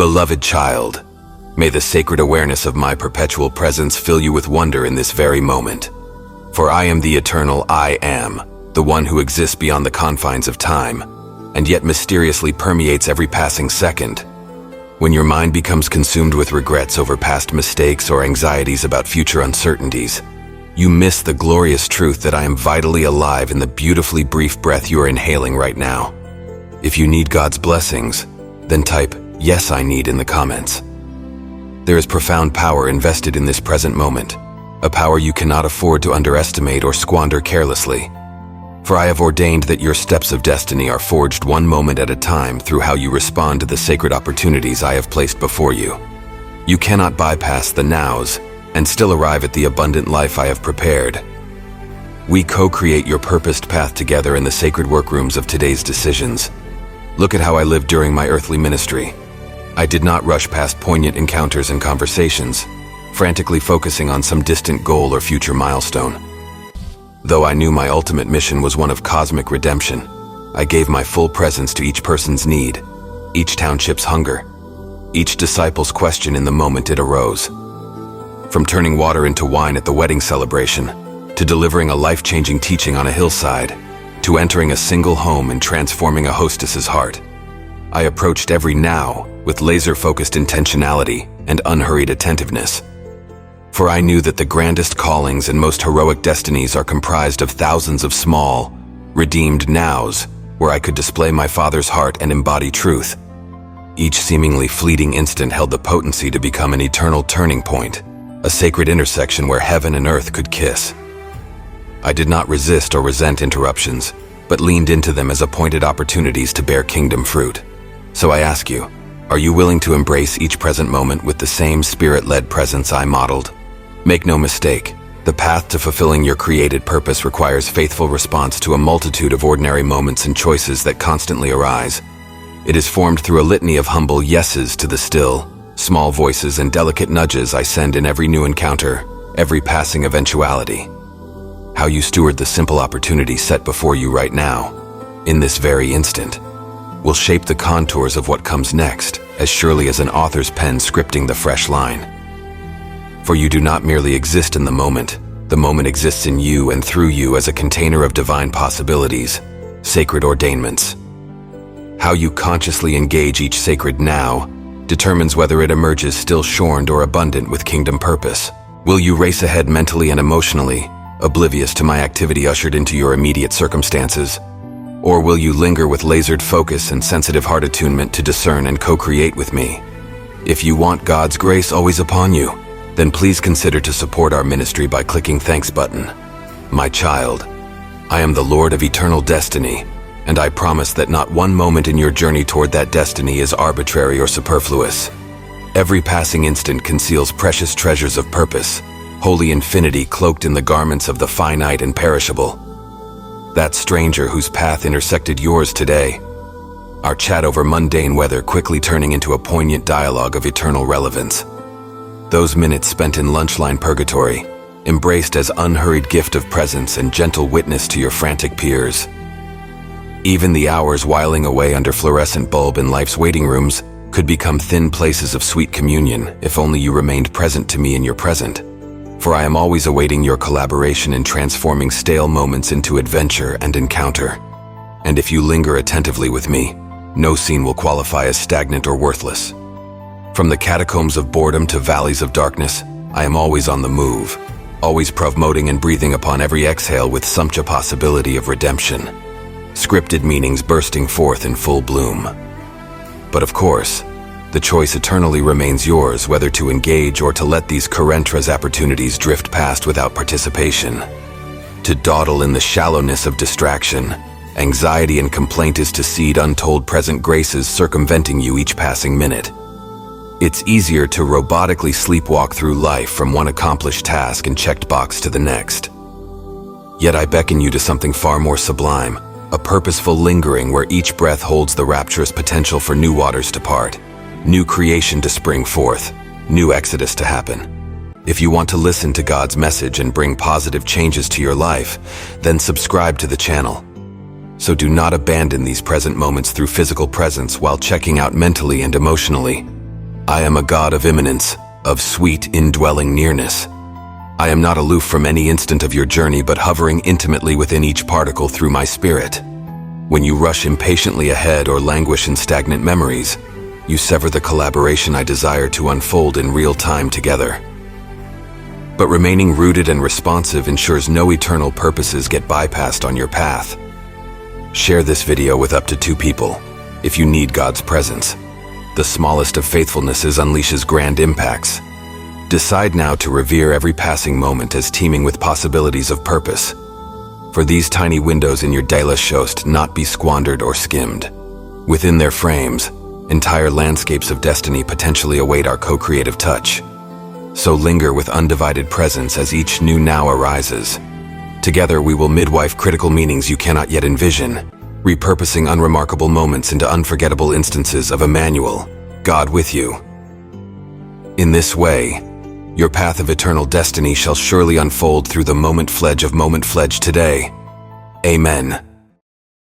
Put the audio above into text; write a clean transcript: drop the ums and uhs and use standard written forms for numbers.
Beloved child, may the sacred awareness of my perpetual presence fill you with wonder in this very moment. For I am the eternal I Am, the one who exists beyond the confines of time, and yet mysteriously permeates every passing second. When your mind becomes consumed with regrets over past mistakes or anxieties about future uncertainties, you miss the glorious truth that I am vitally alive in the beautifully brief breath you are inhaling right now. If you need God's blessings, then type, "Yes, I need" in the comments. There is profound power invested in this present moment, a power you cannot afford to underestimate or squander carelessly. For I have ordained that your steps of destiny are forged one moment at a time through how you respond to the sacred opportunities I have placed before you. You cannot bypass the nows and still arrive at the abundant life I have prepared. We co-create your purposed path together in the sacred workrooms of today's decisions. Look at how I lived during my earthly ministry. I did not rush past poignant encounters and conversations, frantically focusing on some distant goal or future milestone. Though I knew my ultimate mission was one of cosmic redemption, I gave my full presence to each person's need, each township's hunger, each disciple's question in the moment it arose. From turning water into wine at the wedding celebration, to delivering a life-changing teaching on a hillside, to entering a single home and transforming a hostess's heart, I approached every now with laser-focused intentionality and unhurried attentiveness. For I knew that the grandest callings and most heroic destinies are comprised of thousands of small, redeemed nows where I could display my Father's heart and embody truth. Each seemingly fleeting instant held the potency to become an eternal turning point, a sacred intersection where heaven and earth could kiss. I did not resist or resent interruptions, but leaned into them as appointed opportunities to bear kingdom fruit. So I ask you, are you willing to embrace each present moment with the same spirit-led presence I modeled? Make no mistake, the path to fulfilling your created purpose requires faithful response to a multitude of ordinary moments and choices that constantly arise. It is formed through a litany of humble yeses to the still, small voices and delicate nudges I send in every new encounter, every passing eventuality. How you steward the simple opportunity set before you right now, in this very instant, will shape the contours of what comes next, as surely as an author's pen scripting the fresh line. For you do not merely exist in the moment exists in you and through you as a container of divine possibilities, sacred ordainments. How you consciously engage each sacred now determines whether it emerges still shorned or abundant with kingdom purpose. Will you race ahead mentally and emotionally, oblivious to my activity ushered into your immediate circumstances? Or will you linger with lasered focus and sensitive heart attunement to discern and co-create with me? If you want God's grace always upon you, then please consider to support our ministry by clicking Thanks button. My child, I am the Lord of eternal destiny, and I promise that not one moment in your journey toward that destiny is arbitrary or superfluous. Every passing instant conceals precious treasures of purpose, holy infinity cloaked in the garments of the finite and perishable. That stranger whose path intersected yours today, our chat over mundane weather quickly turning into a poignant dialogue of eternal relevance. Those minutes spent in lunchline purgatory, embraced as unhurried gift of presence and gentle witness to your frantic peers. Even the hours whiling away under fluorescent bulb in life's waiting rooms could become thin places of sweet communion if only you remained present to me in your present. For I am always awaiting your collaboration in transforming stale moments into adventure and encounter. And if you linger attentively with me, no scene will qualify as stagnant or worthless. From the catacombs of boredom to valleys of darkness, I am always on the move, always promoting and breathing upon every exhale with such possibility of redemption, scripted meanings bursting forth in full bloom. But of course, the choice eternally remains yours whether to engage or to let these Carentras opportunities drift past without participation. To dawdle in the shallowness of distraction, anxiety and complaint is to cede untold present graces circumventing you each passing minute. It's easier to robotically sleepwalk through life from one accomplished task and checked box to the next. Yet I beckon you to something far more sublime, a purposeful lingering where each breath holds the rapturous potential for new waters to part, new creation to spring forth, new exodus to happen. If you want to listen to God's message and bring positive changes to your life, then subscribe to the channel. So do not abandon these present moments through physical presence while checking out mentally and emotionally. I am a God of immanence, of sweet indwelling nearness. I am not aloof from any instant of your journey, but hovering intimately within each particle through my spirit. When you rush impatiently ahead or languish in stagnant memories, you sever the collaboration I desire to unfold in real time together. But remaining rooted and responsive ensures no eternal purposes get bypassed on your path. Share this video with up to 2 people if you need God's presence. The smallest of faithfulnesses unleashes grand impacts. Decide now to revere every passing moment as teeming with possibilities of purpose. For these tiny windows in your daily shost not be squandered or skimmed. Within their frames, entire landscapes of destiny potentially await our co-creative touch. So linger with undivided presence as each new now arises. Together we will midwife critical meanings you cannot yet envision, repurposing unremarkable moments into unforgettable instances of Emmanuel, God with you. In this way, your path of eternal destiny shall surely unfold through the moment fledge of moment fledge today. Amen.